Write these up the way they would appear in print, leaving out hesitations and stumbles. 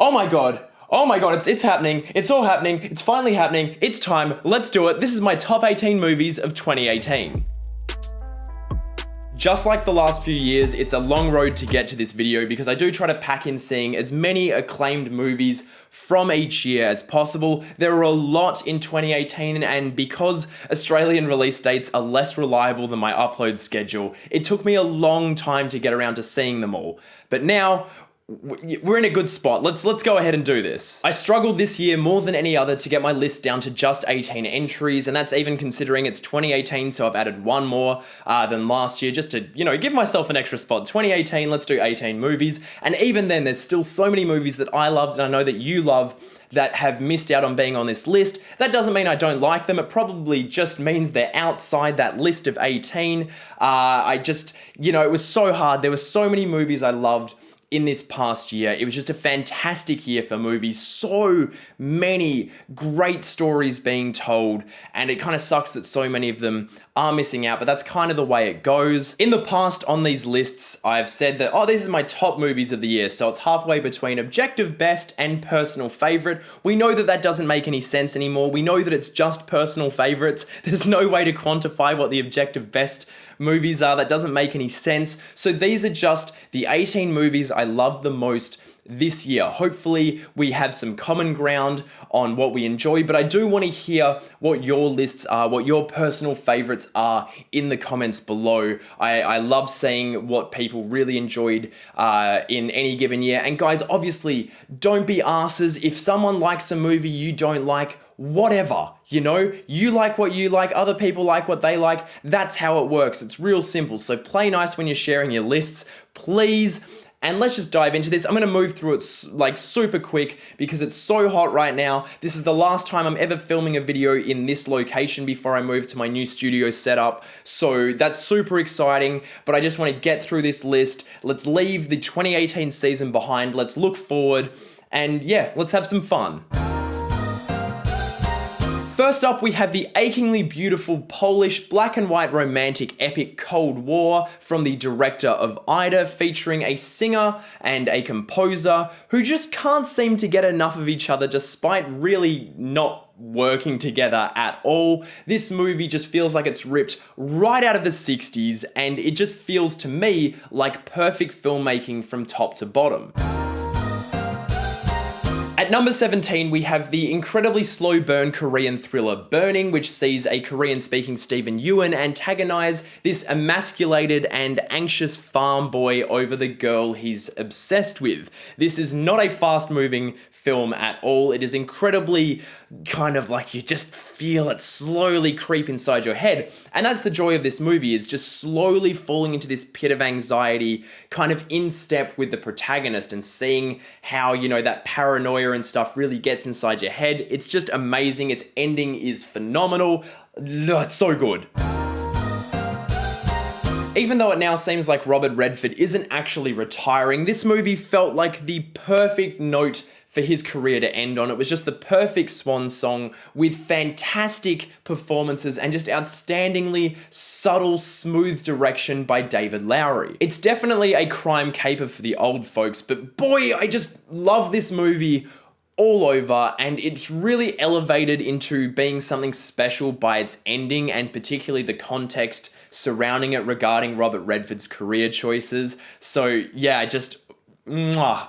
Oh my god. Oh my god, it's happening. It's all happening. It's finally happening. It's time. Let's do it. This is my top 18 movies of 2018. Just like the last few years, it's a long road to get to this video because I do try to pack in seeing as many acclaimed movies from each year as possible. There are a lot in 2018, and because Australian release dates are less reliable than my upload schedule, it took me a long time to get around to seeing them all. But now, we're in a good spot. Let's go ahead and do this. I struggled this year more than any other to get my list down to just 18 entries, and that's even considering it's 2018, so I've added one more than last year just to, give myself an extra spot. 2018, let's do 18 movies, and even then, there's still so many movies that I loved and I know that you love that have missed out on being on this list. That doesn't mean I don't like them. It probably just means they're outside that list of 18. It was so hard. There were so many movies I loved in this past year. It was just a fantastic year for movies. So many great stories being told, and it kind of sucks that so many of them are missing out, but that's kind of the way it goes. In the past on these lists, I've said that, this is my top movies of the year, so it's halfway between objective best and personal favorite. We know that doesn't make any sense anymore. We know that it's just personal favorites. There's no way to quantify what the objective best movies are. That doesn't make any sense. So these are just the 18 movies I love the most this year. Hopefully we have some common ground on what we enjoy, but I do want to hear what your lists are, what your personal favorites are in the comments below. I love seeing what people really enjoyed in any given year. And guys, obviously, don't be arses. If someone likes a movie you don't like, whatever, you like what you like, other people like what they like. That's how it works. It's real simple. So play nice when you're sharing your lists, please. And let's just dive into this. I'm going to move through it super quick because it's so hot right now. This is the last time I'm ever filming a video in this location before I move to my new studio setup. So that's super exciting, but I just want to get through this list. Let's leave the 2018 season behind. Let's look forward and let's have some fun. First up, we have the achingly beautiful Polish black and white romantic epic Cold War from the director of Ida, featuring a singer and a composer who just can't seem to get enough of each other despite really not working together at all. This movie just feels like it's ripped right out of the 60s, and it just feels to me like perfect filmmaking from top to bottom. At number 17, we have the incredibly slow burn Korean thriller Burning, which sees a Korean-speaking Stephen Yeun antagonize this emasculated and anxious farm boy over the girl he's obsessed with. This is not a fast-moving film at all. It is incredibly kind of like you just feel it slowly creep inside your head. And that's the joy of this movie, is just slowly falling into this pit of anxiety, kind of in step with the protagonist, and seeing how, that paranoia and stuff really gets inside your head. It's just amazing. Its ending is phenomenal. It's so good. Even though it now seems like Robert Redford isn't actually retiring, this movie felt like the perfect note for his career to end on. It was just the perfect swan song with fantastic performances and just outstandingly subtle, smooth direction by David Lowery. It's definitely a crime caper for the old folks, but boy, I just love this movie all over, and it's really elevated into being something special by its ending, and particularly the context surrounding it regarding Robert Redford's career choices. So mwah.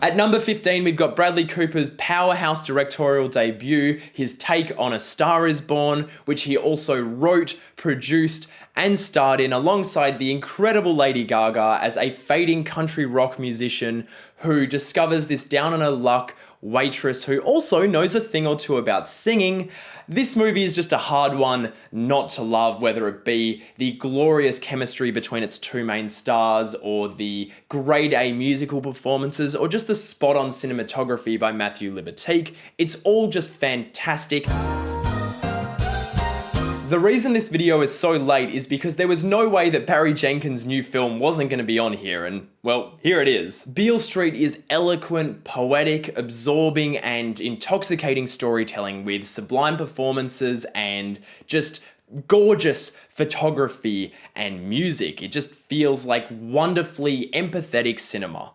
At number 15, we've got Bradley Cooper's powerhouse directorial debut, his take on A Star Is Born, which he also wrote, produced, and starred in alongside the incredible Lady Gaga as a fading country rock musician who discovers this down-on-her-luck waitress who also knows a thing or two about singing. This movie is just a hard one not to love, whether it be the glorious chemistry between its two main stars, or the grade A musical performances, or just the spot-on cinematography by Matthew Libatique. It's all just fantastic. The reason this video is so late is because there was no way that Barry Jenkins' new film wasn't going to be on here, and well, here it is. Beale Street is eloquent, poetic, absorbing, and intoxicating storytelling with sublime performances and just gorgeous photography and music. It just feels like wonderfully empathetic cinema.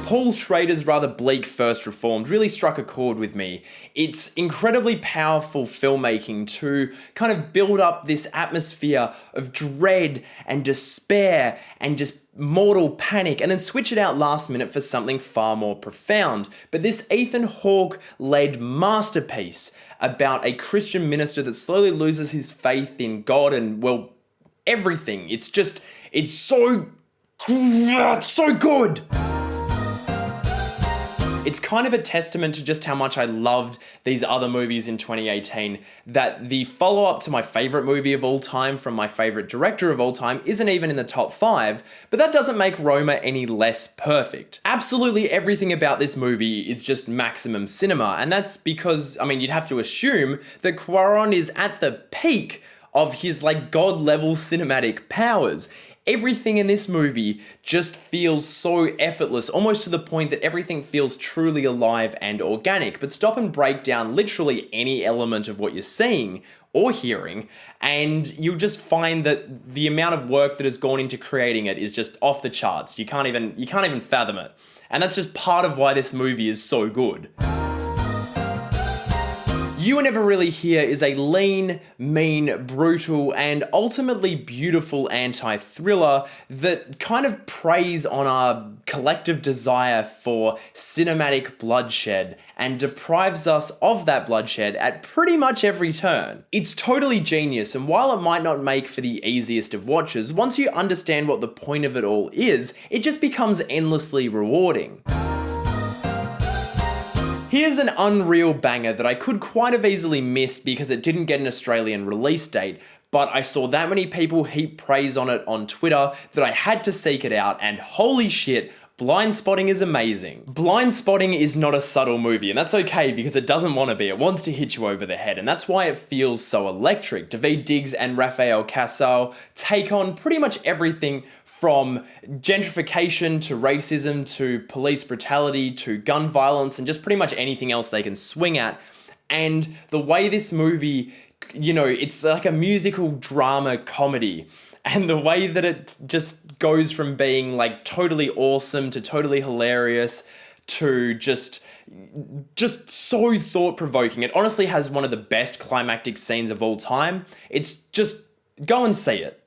Paul Schrader's rather bleak First Reformed really struck a chord with me. It's incredibly powerful filmmaking to kind of build up this atmosphere of dread and despair and just mortal panic, and then switch it out last minute for something far more profound. But this Ethan Hawke-led masterpiece about a Christian minister that slowly loses his faith in God and, well, everything. It's so good. It's kind of a testament to just how much I loved these other movies in 2018 that the follow-up to my favorite movie of all time from my favorite director of all time isn't even in the top 5, but that doesn't make Roma any less perfect. Absolutely everything about this movie is just maximum cinema, and that's because, I mean, you'd have to assume that Cuarón is at the peak of his God-level cinematic powers. Everything in this movie just feels so effortless, almost to the point that everything feels truly alive and organic. But stop and break down literally any element of what you're seeing or hearing, and you'll just find that the amount of work that has gone into creating it is just off the charts. You can't even fathom it. And that's just part of why this movie is so good. You Were Never Really Here is a lean, mean, brutal, and ultimately beautiful anti-thriller that kind of preys on our collective desire for cinematic bloodshed and deprives us of that bloodshed at pretty much every turn. It's totally genius, and while it might not make for the easiest of watches, once you understand what the point of it all is, it just becomes endlessly rewarding. Here's an unreal banger that I could quite have easily missed because it didn't get an Australian release date, but I saw that many people heap praise on it on Twitter that I had to seek it out, and holy shit, Blind Spotting is amazing. Blind Spotting is not a subtle movie, and that's okay because it doesn't want to be. It wants to hit you over the head, and that's why it feels so electric. Daveed Diggs and Rafael Casal take on pretty much everything from gentrification to racism to police brutality to gun violence and just pretty much anything else they can swing at. And the way this movie, it's like a musical drama comedy. And the way that it just goes from being totally awesome to totally hilarious to just so thought-provoking. It honestly has one of the best climactic scenes of all time. It's just, go and see it.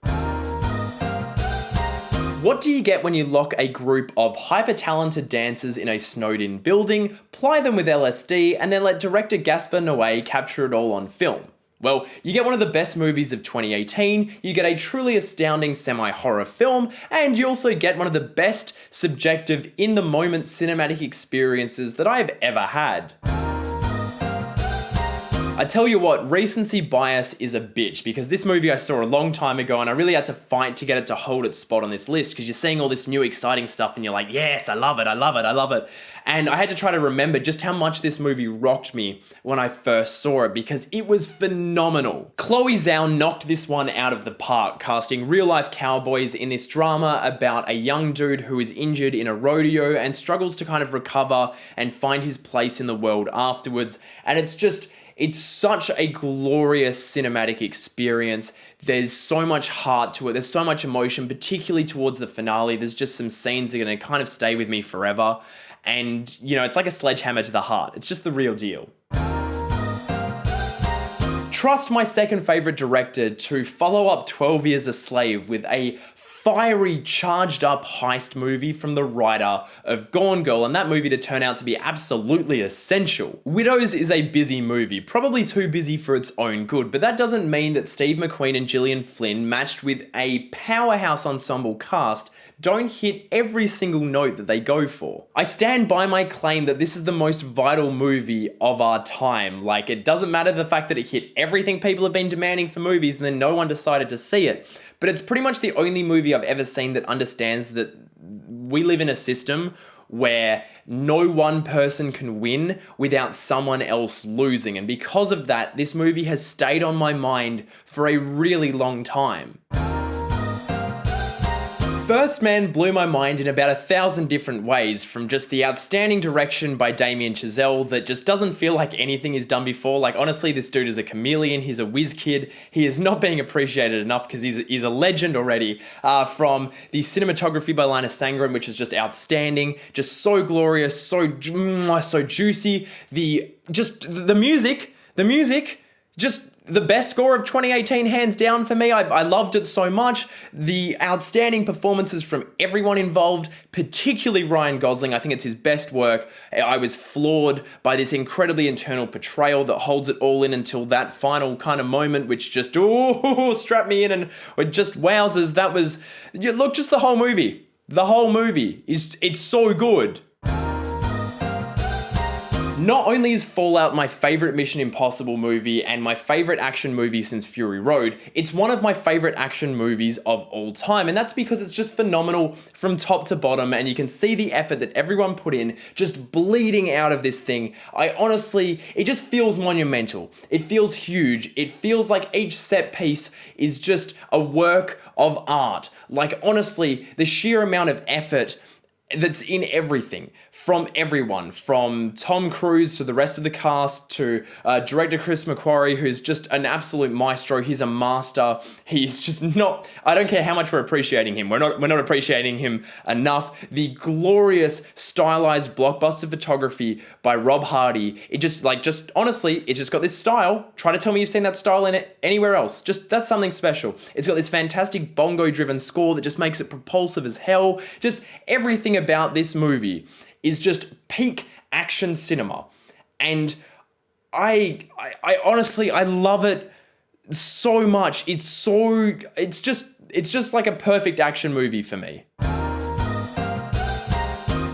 What do you get when you lock a group of hyper-talented dancers in a snowed-in building, ply them with LSD, and then let director Gaspar Noé capture it all on film? Well, you get one of the best movies of 2018, you get a truly astounding semi-horror film, and you also get one of the best subjective, in-the-moment cinematic experiences that I've ever had. I tell you what, recency bias is a bitch, because this movie I saw a long time ago and I really had to fight to get it to hold its spot on this list, because you're seeing all this new exciting stuff and you're like, yes, I love it, I love it, I love it. And I had to try to remember just how much this movie rocked me when I first saw it, because it was phenomenal. Chloe Zhao knocked this one out of the park, casting real-life cowboys in this drama about a young dude who is injured in a rodeo and struggles to kind of recover and find his place in the world afterwards. And it's such a glorious cinematic experience. There's so much heart to it. There's so much emotion, particularly towards the finale. There's just some scenes that are going to kind of stay with me forever. And, it's like a sledgehammer to the heart. It's just the real deal. Trust my second favorite director to follow up 12 Years a Slave with a fiery, charged up heist movie from the writer of Gone Girl, and that movie to turn out to be absolutely essential. Widows is a busy movie, probably too busy for its own good, but that doesn't mean that Steve McQueen and Gillian Flynn, matched with a powerhouse ensemble cast, don't hit every single note that they go for. I stand by my claim that this is the most vital movie of our time. It doesn't matter the fact that it hit everything people have been demanding for movies and then no one decided to see it, but it's pretty much the only movie I've ever seen that understands that we live in a system where no one person can win without someone else losing. And because of that, this movie has stayed on my mind for a really long time. First Man blew my mind in about 1,000 different ways, from just the outstanding direction by Damien Chazelle that just doesn't feel like anything he's done before. Like, honestly, this dude is a chameleon, he's a whiz kid, he is not being appreciated enough because he's a legend already. From the cinematography by Linus Sangren, which is just outstanding, just so glorious, so juicy. The music, just the best score of 2018, hands down for me. I loved it so much. The outstanding performances from everyone involved, particularly Ryan Gosling. I think it's his best work. I was floored by this incredibly internal portrayal that holds it all in until that final kind of moment, which just, strapped me in and just wowzers. That was, look, just the whole movie. The whole movie it's so good. Not only is Fallout my favorite Mission Impossible movie and my favorite action movie since Fury Road, it's one of my favorite action movies of all time. And that's because it's just phenomenal from top to bottom, and you can see the effort that everyone put in just bleeding out of this thing. It just feels monumental. It feels huge. It feels like each set piece is just a work of art. Like, honestly, the sheer amount of effort that's in everything, from everyone, from Tom Cruise to the rest of the cast to director Chris McQuarrie, who's just an absolute maestro. He's a master. He's just not, I don't care how much we're appreciating him. We're not appreciating him enough. The glorious stylized blockbuster photography by Rob Hardy. It just honestly, it's just got this style. Try to tell me you've seen that style in it anywhere else. Just, that's something special. It's got this fantastic bongo driven score that just makes it propulsive as hell. Just everything about this movie is just peak action cinema, and I honestly, I love it so much. It's just like a perfect action movie for me.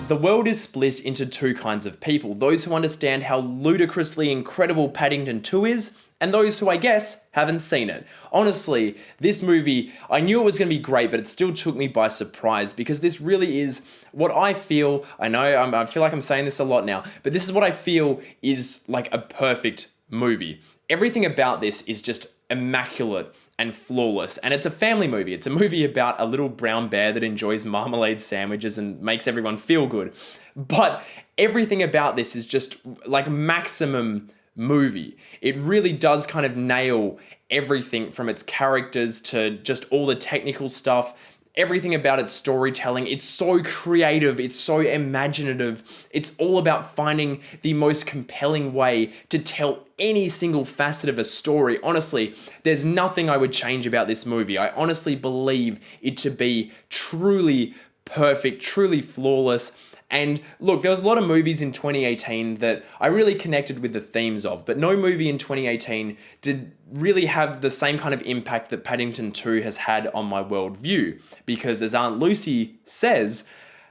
The world is split into two kinds of people: those who understand how ludicrously incredible Paddington II is, and those who, I guess, haven't seen it. Honestly, this movie, I knew it was going to be great, but it still took me by surprise, because this really is what I feel. I feel like I'm saying this a lot now, but this is what I feel is like a perfect movie. Everything about this is just immaculate and flawless, and it's a family movie. It's a movie about a little brown bear that enjoys marmalade sandwiches and makes everyone feel good. But everything about this is just like maximum movie. It really does kind of nail everything from its characters to just all the technical stuff. Everything about its storytelling, it's so creative, it's so imaginative. It's all about finding the most compelling way to tell any single facet of a story. Honestly, there's nothing I would change about this movie. I honestly believe it to be truly perfect, truly flawless. And look, there was a lot of movies in 2018 that I really connected with the themes of, but no movie in 2018 did really have the same kind of impact that Paddington II has had on my worldview. Because as Aunt Lucy says,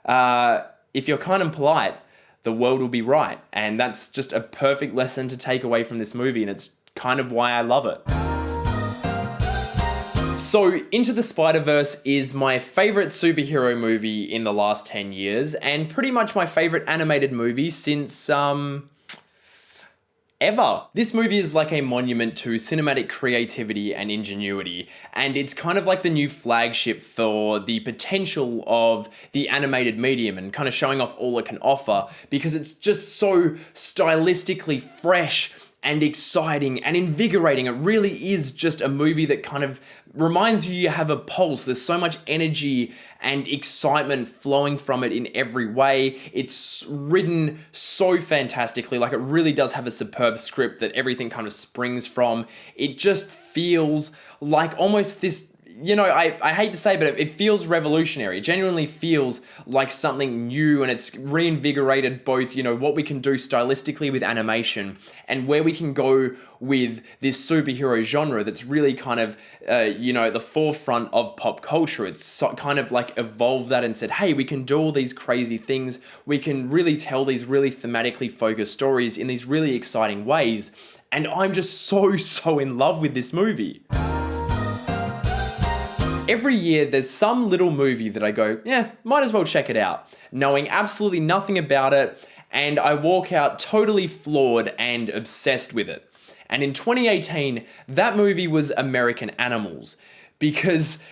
if you're kind and polite, the world will be right. And that's just a perfect lesson to take away from this movie, and it's kind of why I love it. So, Into the Spiderverse is my favorite superhero movie in the last 10 years, and pretty much my favorite animated movie since, ever. This movie is like a monument to cinematic creativity and ingenuity, and it's kind of like the new flagship for the potential of the animated medium and kind of showing off all it can offer, because it's just so stylistically fresh and exciting and invigorating. It really is just a movie that kind of reminds you have a pulse. There's so much energy and excitement flowing from it in every way. It's written so fantastically. Like, it really does have a superb script that everything kind of springs from. It just feels like almost this, I hate to say, but it feels revolutionary. It genuinely feels like something new, and it's reinvigorated both, what we can do stylistically with animation and where we can go with this superhero genre that's really kind of, at the forefront of pop culture. It's kind of like evolved that and said, hey, we can do all these crazy things. We can really tell these really thematically focused stories in these really exciting ways. And I'm just so in love with this movie. Every year, there's some little movie that I go, might as well check it out, knowing absolutely nothing about it, and I walk out totally floored and obsessed with it. And in 2018, that movie was American Animals, because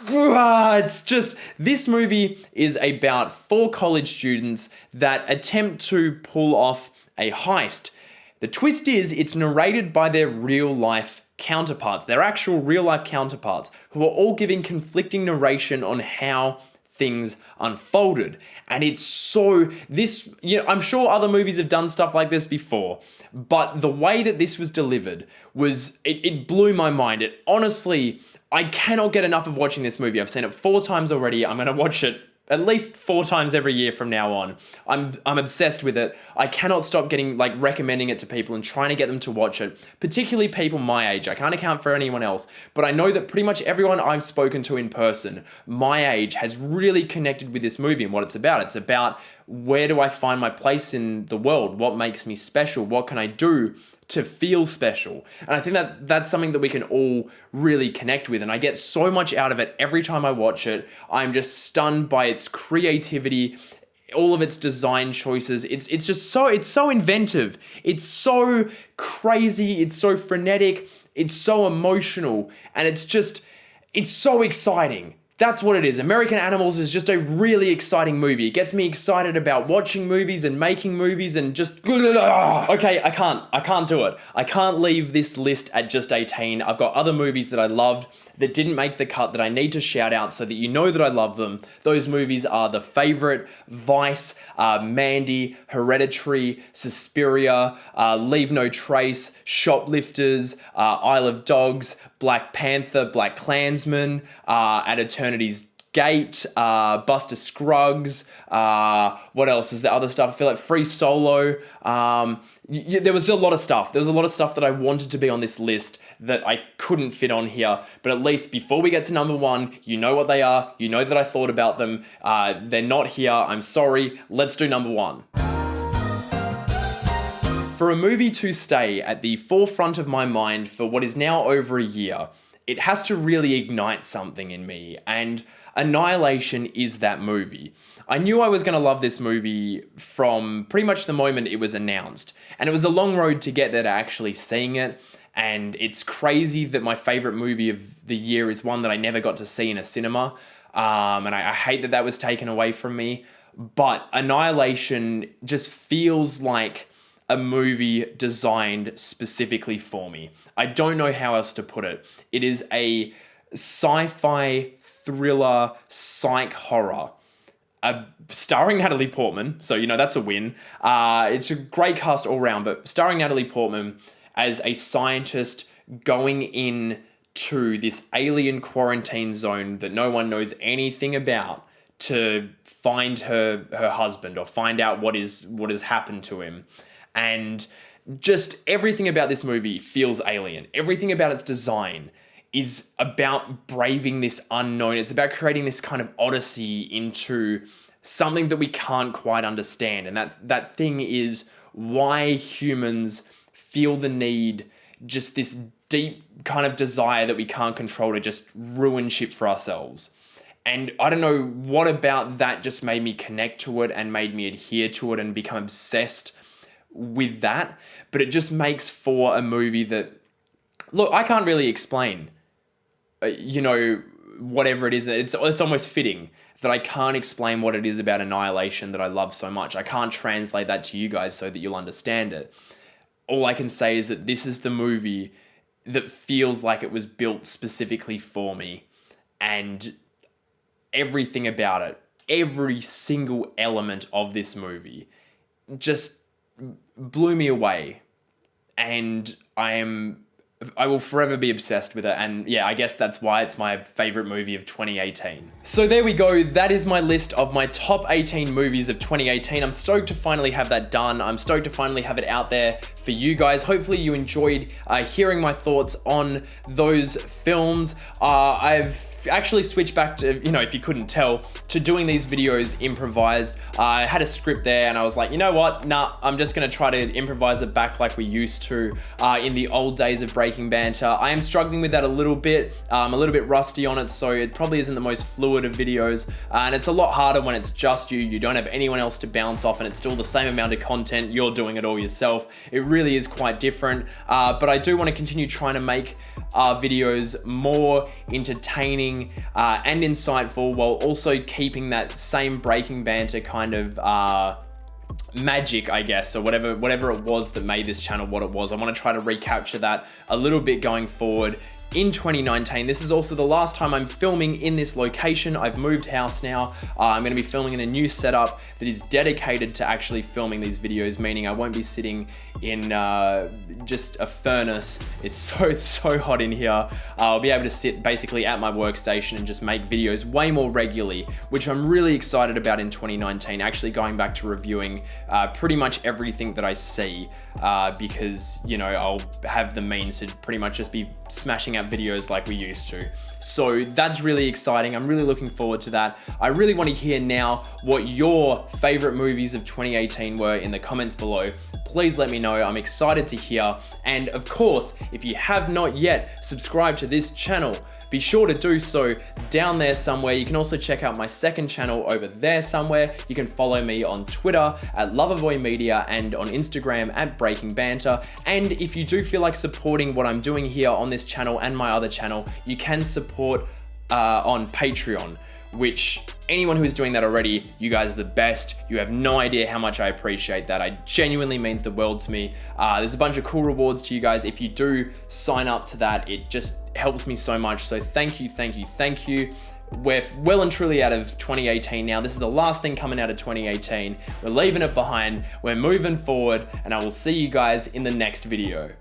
It's just, this movie is about 4 college students that attempt to pull off a heist. The twist is, it's narrated by their real life counterparts, their actual real life counterparts, who are all giving conflicting narration on how things unfolded. And it's so, I'm sure other movies have done stuff like this before, but the way that this was delivered was, it blew my mind. It honestly, I cannot get enough of watching this movie. I've seen it 4 times already. I'm gonna watch it at least 4 times every year from now on. I'm obsessed with it. I cannot stop recommending it to people and trying to get them to watch it, particularly people my age. I can't account for anyone else, but I know that pretty much everyone I've spoken to in person, my age, has really connected with this movie and what it's about. It's about, where do I find my place in the world? What makes me special? What can I do to feel special? And I think that that's something that we can all really connect with. And I get so much out of it every time I watch it. I'm just stunned by its creativity, all of its design choices. It's so inventive. It's so crazy. It's so frenetic. It's so emotional. And it's so exciting. That's what it is. American Animals is just a really exciting movie. It gets me excited about watching movies and making movies and just... Okay, I can't do it. I can't leave this list at just 18. I've got other movies that I loved that didn't make the cut that I need to shout out so that you know that I love them. Those movies are The Favourite, Vice, Mandy, Hereditary, Suspiria, Leave No Trace, Shoplifters, Isle of Dogs, Black Panther, Black Klansman, At Eternity's Gate, Buster Scruggs, what else is the other stuff? I feel like Free Solo. There was a lot of stuff. There was a lot of stuff that I wanted to be on this list that I couldn't fit on here. But at least before we get to number 1, you know what they are. You know that I thought about them. They're not here. I'm sorry. Let's do number 1. For a movie to stay at the forefront of my mind for what is now over a year, it has to really ignite something in me, and Annihilation is that movie. I knew I was going to love this movie from pretty much the moment it was announced, and it was a long road to get there to actually seeing it, and it's crazy that my favourite movie of the year is one that I never got to see in a cinema, and I hate that that was taken away from me, but Annihilation just feels like a movie designed specifically for me. I don't know how else to put it. It is a sci-fi thriller psych horror starring Natalie Portman, so that's a win. It's a great cast all round, but starring Natalie Portman as a scientist going in to this alien quarantine zone that no one knows anything about to find her husband or find out what has happened to him. And just everything about this movie feels alien. Everything about its design is about braving this unknown. It's about creating this kind of odyssey into something that we can't quite understand. And that thing is why humans feel the need, just this deep kind of desire that we can't control to just ruin shit for ourselves. And I don't know what about that just made me connect to it and made me adhere to it and become obsessed with that, but it just makes for a movie that, look, I can't really explain, whatever it is. It's almost fitting that I can't explain what it is about Annihilation that I love so much. I can't translate that to you guys so that you'll understand it. All I can say is that this is the movie that feels like it was built specifically for me, and everything about it, every single element of this movie just blew me away, and I will forever be obsessed with it. And yeah, I guess that's why it's my favorite movie of 2018. So there we go. That is my list of my top 18 movies of 2018. I'm stoked to finally have that done. I'm stoked to finally have it out there for you guys. Hopefully you enjoyed hearing my thoughts on those films. I've actually switched back to, if you couldn't tell, to doing these videos improvised. I had a script there and I was like, you know what? Nah, I'm just gonna try to improvise it back like we used to in the old days of Breaking Banter. I am struggling with that a little bit. I'm a little bit rusty on it, so it probably isn't the most fluid of videos. And it's a lot harder when it's just you. You don't have anyone else to bounce off and it's still the same amount of content. You're doing it all yourself. It really is quite different. But I do want to continue trying to make our videos more entertaining entertaining and insightful, while also keeping that same Breaking Banter kind of magic, I guess, or whatever it was that made this channel what it was. I want to try to recapture that a little bit going forward in 2019. This is also the last time I'm filming in this location. I've moved house now. I'm going to be filming in a new setup that is dedicated to actually filming these videos, meaning I won't be sitting in just a furnace. It's so hot in here. I'll be able to sit basically at my workstation and just make videos way more regularly, which I'm really excited about in 2019, actually going back to reviewing pretty much everything that I see, because, you know, I'll have the means to pretty much just be smashing out videos like we used to. So that's really exciting. I'm really looking forward to that. I really want to hear now what your favorite movies of 2018 were in the comments below. Please let me know. I'm excited to hear. And of course, if you have not yet subscribed to this channel, be sure to do so down there somewhere. You can also check out my second channel over there somewhere. You can follow me on Twitter at LoverboyMedia and on Instagram at Breaking Banter. And if you do feel like supporting what I'm doing here on this channel and my other channel, you can support on Patreon, which anyone who is doing that already, you guys are the best. You have no idea how much I appreciate that. It genuinely means the world to me. There's a bunch of cool rewards to you guys. If you do sign up to that, it just helps me so much. So thank you, thank you, thank you. We're well and truly out of 2018 now. This is the last thing coming out of 2018. We're leaving it behind. We're moving forward, and I will see you guys in the next video.